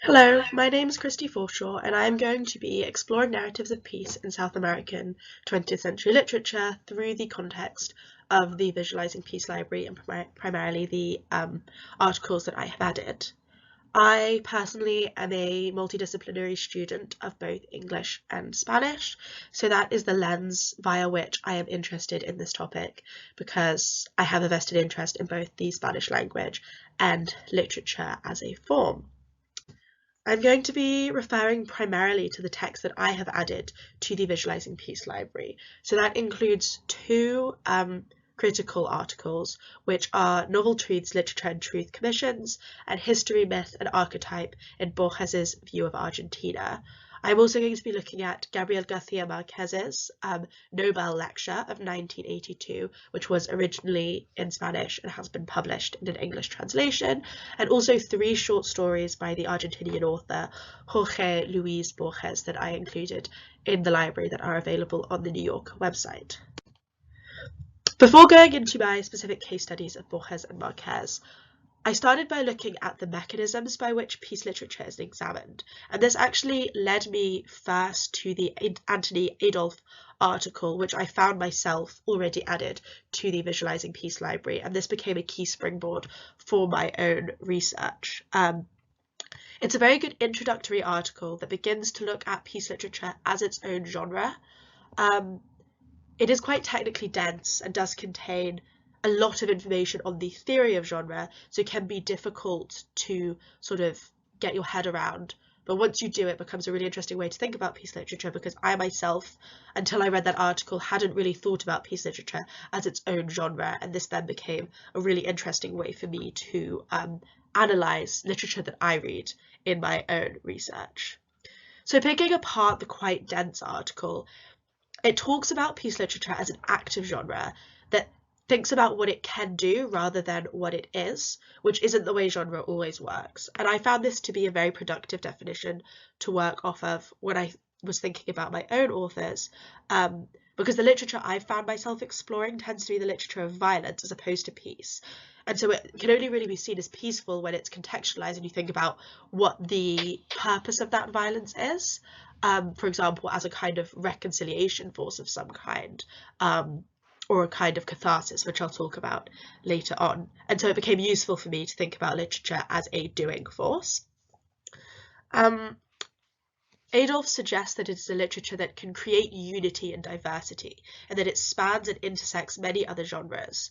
Hello, my name is Christy Forshaw, and I am going to be exploring narratives of peace in South American 20th century literature through the context of the Visualizing Peace Library and primarily the articles that I have added. I personally am a multidisciplinary student of both English and Spanish, so that is the lens via which I am interested in this topic because I have a vested interest in both the Spanish language and literature as a form. I'm going to be referring primarily to the text that I have added to the Visualizing Peace library. So that includes two critical articles, which are Novel Truths, Literature and Truth Commissions, and History, Myth and Archetype in Borges's View of Argentina. I'm also going to be looking at Gabriel Garcia Marquez's Nobel Lecture of 1982, which was originally in Spanish and has been published in an English translation, and also three short stories by the Argentinian author Jorge Luis Borges that I included in the library that are available on the New York website. Before going into my specific case studies of Borges and Marquez, I started by looking at the mechanisms by which peace literature is examined, and this actually led me first to the Anthony Adolph article, which I found myself already added to the Visualizing Peace library, and this became a key springboard for my own research. It's a very good introductory article that begins to look at peace literature as its own genre. It is quite technically dense and does contain a lot of information on the theory of genre, so it can be difficult to sort of get your head around. But once you do, it becomes a really interesting way to think about peace literature, because I myself, until I read that article, hadn't really thought about peace literature as its own genre, and this then became a really interesting way for me to analyse literature that I read in my own research. So picking apart the quite dense article, it talks about peace literature as an active genre that thinks about what it can do rather than what it is, which isn't the way genre always works. And I found this to be a very productive definition to work off of when I was thinking about my own authors, because the literature I've found myself exploring tends to be the literature of violence as opposed to peace. And so it can only really be seen as peaceful when it's contextualized and you think about what the purpose of that violence is. For example, as a kind of reconciliation force of some kind, or a kind of catharsis, which I'll talk about later on. And so it became useful for me to think about literature as a doing force. Adolph suggests that it is a literature that can create unity and diversity, and that it spans and intersects many other genres.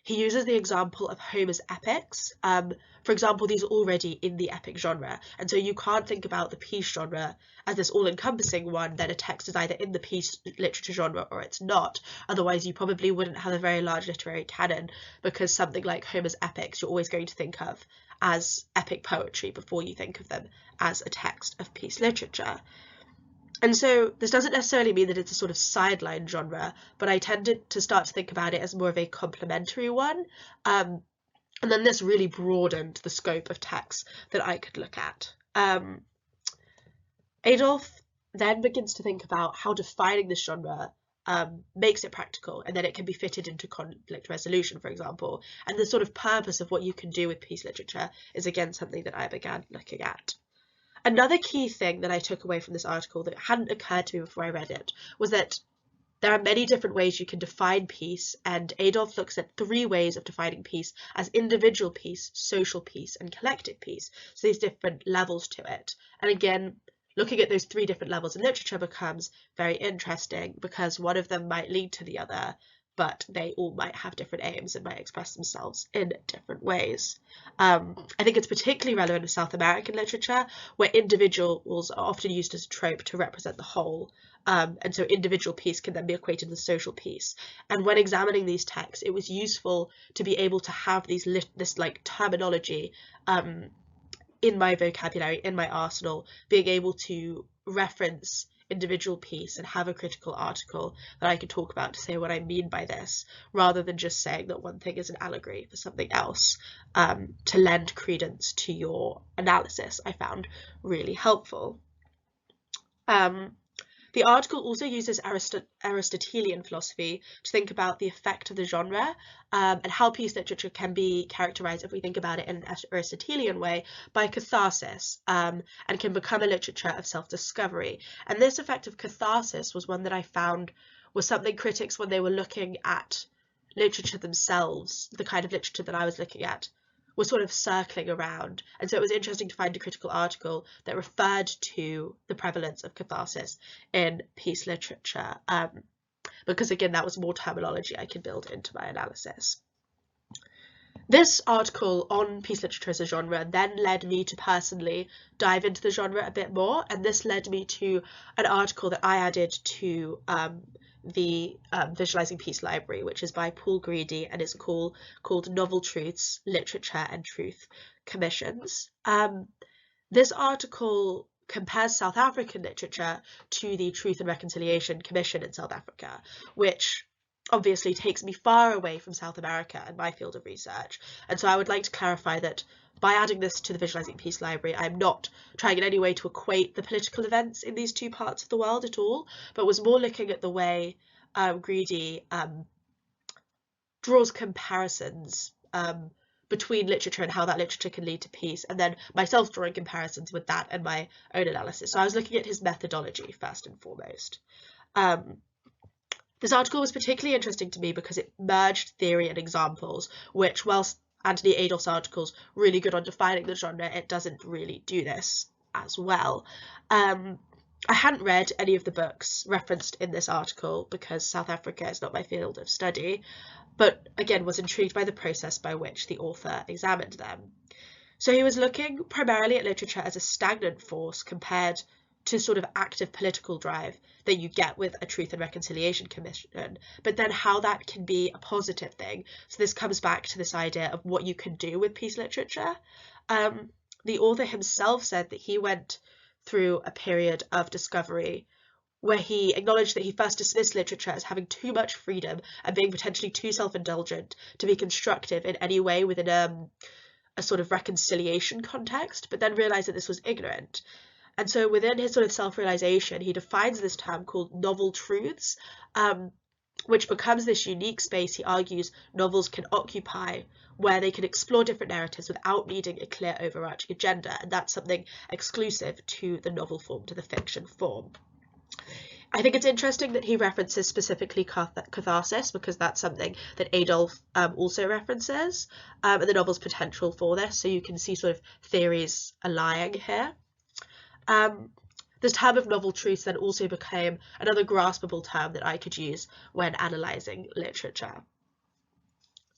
He uses the example of Homer's epics. For example, these are already in the epic genre, and so you can't think about the peace genre as this all-encompassing one, that a text is either in the peace literature genre or it's not. Otherwise, you probably wouldn't have a very large literary canon, because something like Homer's epics you're always going to think of as epic poetry before you think of them as a text of peace literature. And so this doesn't necessarily mean that it's a sort of sideline genre, but I tended to start to think about it as more of a complementary one. And then this really broadened the scope of texts that I could look at. Adolph then begins to think about how defining this genre makes it practical, and then it can be fitted into conflict resolution, for example. And the sort of purpose of what you can do with peace literature is again something that I began looking at. Another key thing that I took away from this article that hadn't occurred to me before I read it was that there are many different ways you can define peace, and Adolph looks at three ways of defining peace as individual peace, social peace, and collective peace. So these different levels to it. And again, looking at those three different levels in literature becomes very interesting, because one of them might lead to the other, but they all might have different aims and might express themselves in different ways. I think it's particularly relevant in South American literature, where individuals are often used as a trope to represent the whole. And so individual peace can then be equated with social peace. And when examining these texts, it was useful to be able to have this like terminology in my vocabulary, in my arsenal, being able to reference individual piece and have a critical article that I could talk about to say what I mean by this, rather than just saying that one thing is an allegory for something else, to lend credence to your analysis, I found really helpful. The The article also uses Aristotelian philosophy to think about the effect of the genre and how peace literature can be characterized, if we think about it in an Aristotelian way, by catharsis and can become a literature of self-discovery. And this effect of catharsis was one that I found was something critics, when they were looking at literature themselves, the kind of literature that I was looking at, were sort of circling around. And so it was interesting to find a critical article that referred to the prevalence of catharsis in peace literature, because again, that was more terminology I could build into my analysis. This article on peace literature as a genre then led me to personally dive into the genre a bit more, and this led me to an article that I added to the Visualizing Peace Library, which is by Paul Greedy, and it's called Novel Truths, Literature and Truth Commissions. This article compares South African literature to the Truth and Reconciliation Commission in South Africa, which obviously takes me far away from South America and my field of research. And so I would like to clarify that by adding this to the Visualizing Peace Library, I'm not trying in any way to equate the political events in these two parts of the world at all, but was more looking at the way Greedy draws comparisons between literature and how that literature can lead to peace, and then myself drawing comparisons with that and my own analysis. So I was looking at his methodology first and foremost. This article was particularly interesting to me because it merged theory and examples, which, whilst Anthony Adolph's article's really good on defining the genre, it doesn't really do this as well. I hadn't read any of the books referenced in this article because South Africa is not my field of study, but again was intrigued by the process by which the author examined them. So he was looking primarily at literature as a stagnant force compared to sort of active political drive that you get with a Truth and Reconciliation Commission, but then how that can be a positive thing. So this comes back to this idea of what you can do with peace literature. The author himself said that he went through a period of discovery where he acknowledged that he first dismissed literature as having too much freedom and being potentially too self-indulgent to be constructive in any way within a sort of reconciliation context, but then realized that this was ignorant. And so within his sort of self-realization, he defines this term called novel truths, which becomes this unique space, he argues, novels can occupy, where they can explore different narratives without needing a clear overarching agenda. And that's something exclusive to the novel form, to the fiction form. I think it's interesting that he references specifically catharsis, because that's something that Adolph also references, and the novel's potential for this. So you can see sort of theories aligning here. This term of novel truths then also became another graspable term that I could use when analysing literature.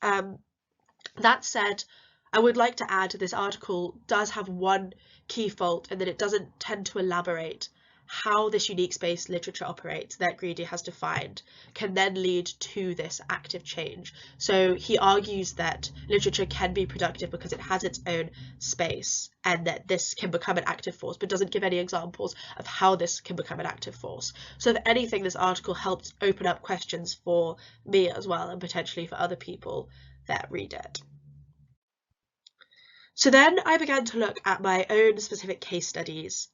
That said, I would like to add this article does have one key fault in that it doesn't tend to elaborate how this unique space literature operates that Greedy has defined can then lead to this active change. So he argues that literature can be productive because it has its own space and that this can become an active force, but doesn't give any examples of how this can become an active force. So if anything, this article helped open up questions for me as well, and potentially for other people that read it. So then I began to look at my own specific case studies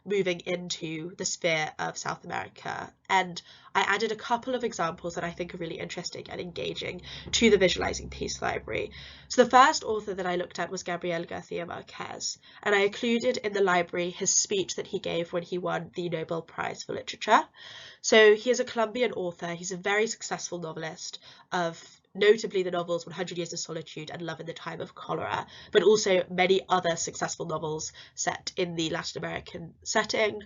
moving into the sphere of South America, and I added a couple of examples that I think are really interesting and engaging to the Visualizing Peace Library. So the first author that I looked at was Gabriel Garcia Marquez, and I included in the library his speech that he gave when he won the Nobel Prize for Literature. So he is a Colombian author. He's a very successful novelist of notably the novels 100 Years of Solitude and Love in the Time of Cholera, but also many other successful novels set in the Latin American setting,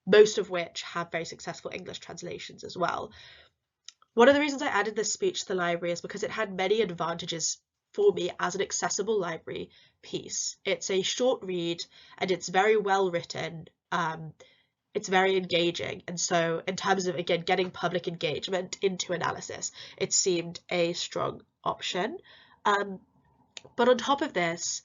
most of which have very successful English translations as well. One of the reasons I added this speech to the library is because it had many advantages for me as an accessible library piece. It's a short read and it's very well written. It's very engaging, and so in terms of, again, getting public engagement into analysis, it seemed a strong option. But on top of this,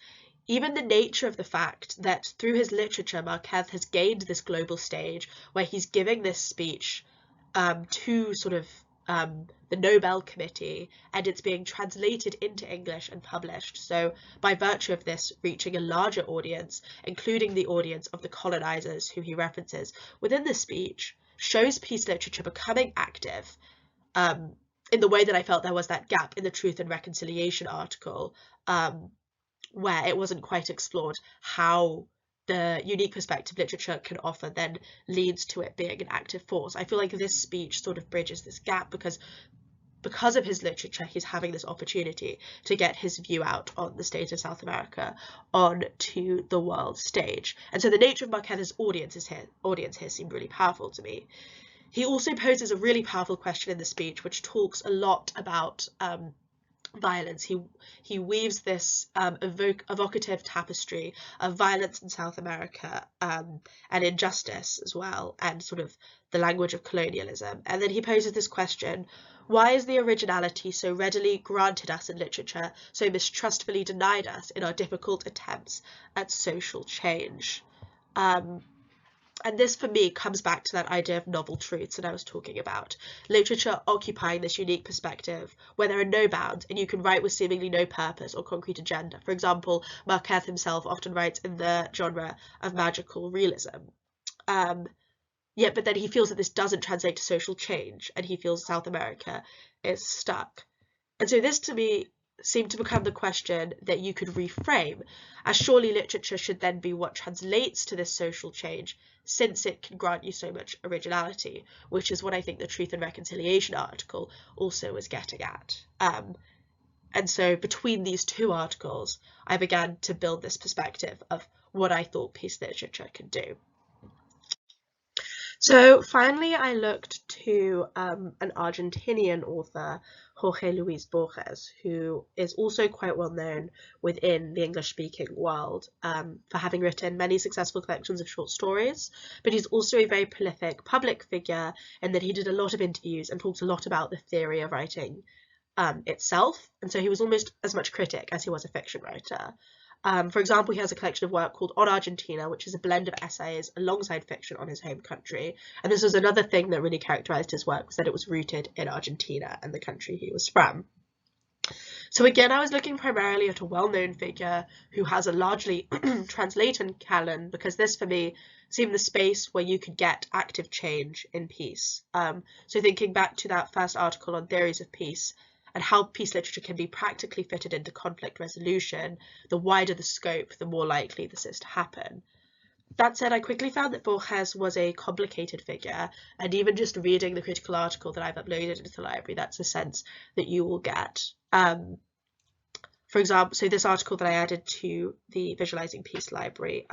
even the nature of the fact that through his literature, Marquez has gained this global stage where he's giving this speech to sort of the Nobel Committee, and it's being translated into English and published. So by virtue of this, reaching a larger audience, including the audience of the colonizers who he references within the speech, shows peace literature becoming active in the way that I felt there was that gap in the Truth and Reconciliation article, where it wasn't quite explored how the unique perspective literature can offer then leads to it being an active force. I feel like this speech sort of bridges this gap because of his literature, he's having this opportunity to get his view out on the state of South America onto the world stage. And so the nature of Marquez's audience here seemed really powerful to me. He also poses a really powerful question in the speech, which talks a lot about violence. He weaves this evocative tapestry of violence in South America and injustice as well, and sort of the language of colonialism. And then he poses this question: why is the originality so readily granted us in literature, so mistrustfully denied us in our difficult attempts at social change? And this, for me, comes back to that idea of novel truths that I was talking about. Literature occupying this unique perspective where there are no bounds and you can write with seemingly no purpose or concrete agenda. For example, Marquez himself often writes in the genre of magical realism. But then he feels that this doesn't translate to social change, and he feels South America is stuck. And so this, to me, seemed to become the question that you could reframe, as surely literature should then be what translates to this social change, since it can grant you so much originality, which is what I think the Truth and Reconciliation article also was getting at. And so between these two articles, I began to build this perspective of what I thought peace literature could do. So finally, I looked to an Argentinian author, Jorge Luis Borges, who is also quite well known within the English-speaking world for having written many successful collections of short stories, but he's also a very prolific public figure in that he did a lot of interviews and talks a lot about the theory of writing itself, and so he was almost as much critic as he was a fiction writer. For example, he has a collection of work called On Argentina, which is a blend of essays alongside fiction on his home country. And this was another thing that really characterized his work, was that it was rooted in Argentina and the country he was from. So again, I was looking primarily at a well-known figure who has a largely translated canon, because this, for me, seemed the space where you could get active change in peace. So thinking back to that first article on theories of peace, and how peace literature can be practically fitted into conflict resolution, the wider the scope, the more likely this is to happen. That said, I quickly found that Borges was a complicated figure, and even just reading the critical article that I've uploaded into the library, that's a sense that you will get. For example, so this article that I added to the Visualizing Peace library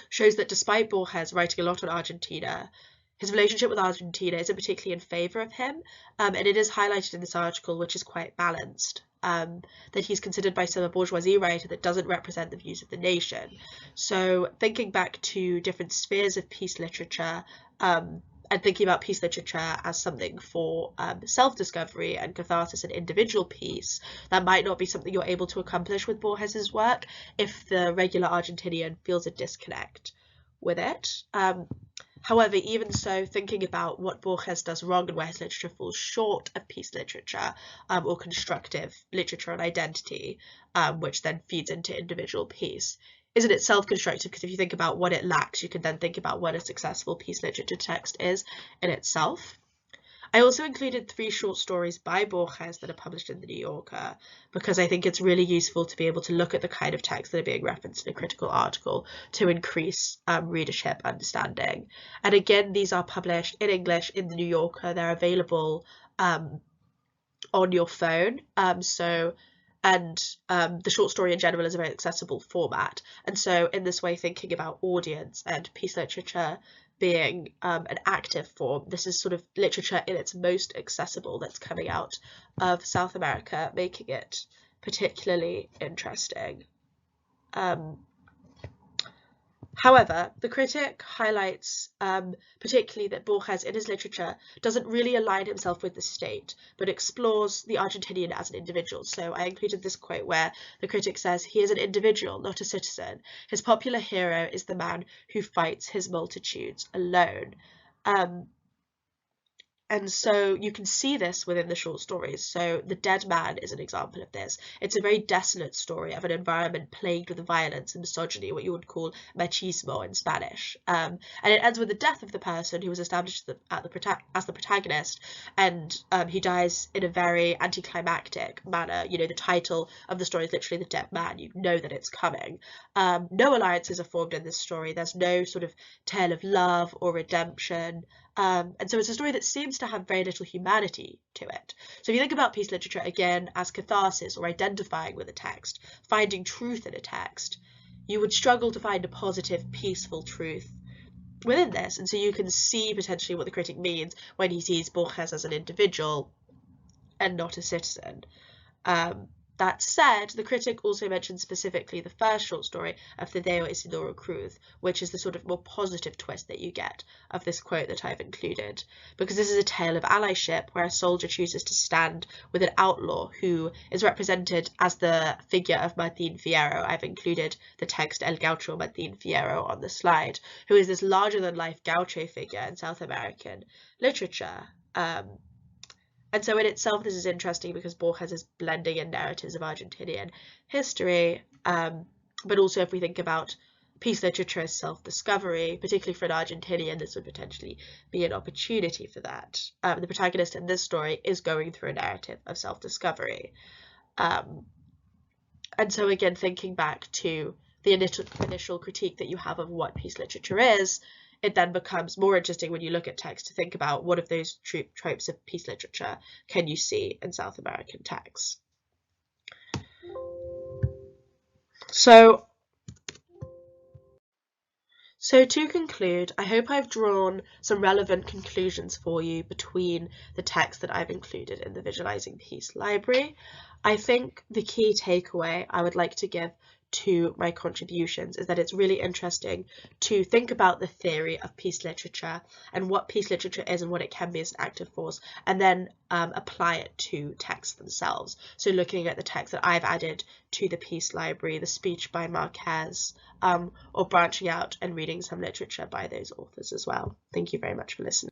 shows that despite Borges writing a lot on Argentina, his relationship with Argentina isn't particularly in favour of him, and it is highlighted in this article, which is quite balanced, that he's considered by some a bourgeoisie writer that doesn't represent the views of the nation. So thinking back to different spheres of peace literature, and thinking about peace literature as something for self-discovery and catharsis and individual peace, that might not be something you're able to accomplish with Borges's work if the regular Argentinian feels a disconnect with it. However, even so, thinking about what Borges does wrong and where his literature falls short of peace literature or constructive literature on identity, which then feeds into individual peace, is in itself constructive, because if you think about what it lacks, you can then think about what a successful peace literature text is in itself. I also included 3 short stories by Borges that are published in the New Yorker, because I think it's really useful to be able to look at the kind of texts that are being referenced in a critical article to increase readership understanding. And again, these are published in English in the New Yorker. They're available on your phone. The short story in general is a very accessible format. And so in this way, thinking about audience and peace literature being an active form, this is sort of literature in its most accessible that's coming out of South America, making it particularly interesting. However, the critic highlights particularly that Borges in his literature doesn't really align himself with the state, but explores the Argentinian as an individual. So I included this quote where the critic says, "He is an individual, not a citizen. His popular hero is the man who fights his multitudes alone." And so you can see this within the short stories. So The Dead Man is an example of this. It's a very desolate story of an environment plagued with violence and misogyny, what you would call machismo in Spanish. And it ends with the death of the person who was established as the protagonist, and he dies in a very anticlimactic manner. You know, the title of the story is literally The Dead Man. You know that it's coming. No alliances are formed in this story. There's no sort of tale of love or redemption. And so it's a story that seems to have very little humanity to it. So if you think about peace literature again as catharsis or identifying with a text, finding truth in a text, you would struggle to find a positive, peaceful truth within this. And so you can see potentially what the critic means when he sees Borges as an individual and not a citizen. That said, the critic also mentioned specifically the first short story of Thadeo Isidoro Cruz, which is the sort of more positive twist that you get of this quote that I've included, because this is a tale of allyship where a soldier chooses to stand with an outlaw who is represented as the figure of Martín Fierro. I've included the text El Gaucho Martín Fierro on the slide, who is this larger-than-life gaucho figure in South American literature. And so in itself, this is interesting because Borges is blending in narratives of Argentinian history, but also if we think about peace literature as self-discovery, particularly for an Argentinian, this would potentially be an opportunity for that. The protagonist in this story is going through a narrative of self-discovery. And so again, thinking back to the initial critique that you have of what peace literature is, it then becomes more interesting when you look at text to think about what of those tropes of peace literature can you see in South American texts. So to conclude, I hope I've drawn some relevant conclusions for you between the text that I've included in the Visualizing Peace library. I think the key takeaway I would like to give to my contributions is that it's really interesting to think about the theory of peace literature and what peace literature is and what it can be as an active force, and then apply it to texts themselves. So looking at the text that I've added to the Peace Library, the speech by Marquez, or branching out and reading some literature by those authors as well. Thank you very much for listening.